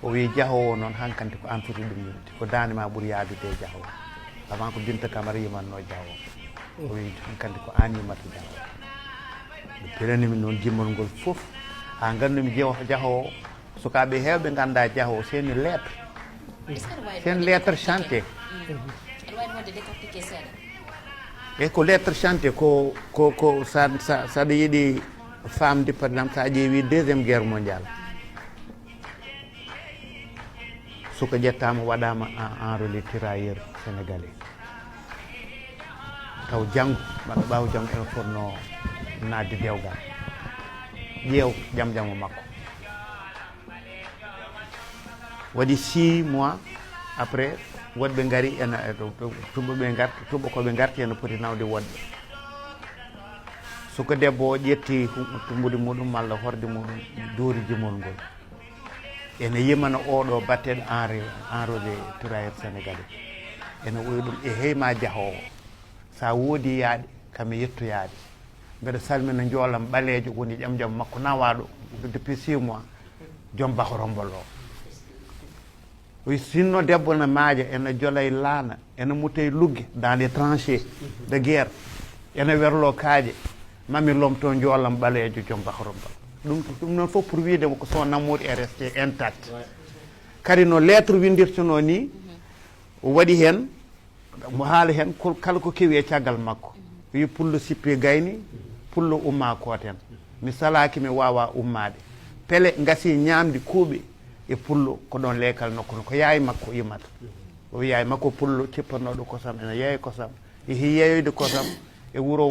o wi jahowo noon hankkandi ko an foti ɗum yimde ko dande ma ɓuuri yaadude e jahowo avant ko Binta Camara yimanno jahowo o wi hankkandi ko an yimata jahowo ɓe pelanimi noon jimmol ngol fof ha gandumi jahowo sukaɓe hewɓe ganda jahowo seni lettre sen lettre chanté e ko lettre chanté ko saɗa yiiɗi famde par exemple sa ƴeewi deuxiéme guerre mondiale suka ƴettama waɗama enrôlé tirailleur sénégalais taw janggo maɗa ɓaw janggo ene fonno nadde dewgal ƴeew jaam makko waɗi 6 mois après woɗɓe gaari ene tuɓa koɓe garti ene poti nawde woɗɓe suka debbo o ƴetti tumbude muɗum malla horde muɗum doori jimol ngol ene yimana oɗo batteɗo enrôlé tirailleur sénégalais ene ɓoyi ɗum e heyma jahowo sa woodi yaaɗe kami yettoyaade mbeɗa salmina joolam ɓaleejo woni ƴam makko nawaɗo depuis 6 mois joom bahorombol o sinno debbo ne maaja ene jolay laana ene mutay lugge dans les tranchées de guerre ene werlo kaaje mami lomto joolam ɓaleejo joom bahorombol ɗum noon fof pour wiidemo ko son amour est resté intact kadi no lettre windirtuno ni o waɗi hen mo haala hen kala ko kewi e caggal makko wi pullo sippi gayni pullo umma kooten mi salaki mi wawa ummade pele gasi ñamdi kuuɓe e pullo ko ɗon leekal nokku ko yaay makko yimata o yaay makko pullo cippannoɗo kosam ene yeeya kosam yeehi yeeyoyde kosam e wuuro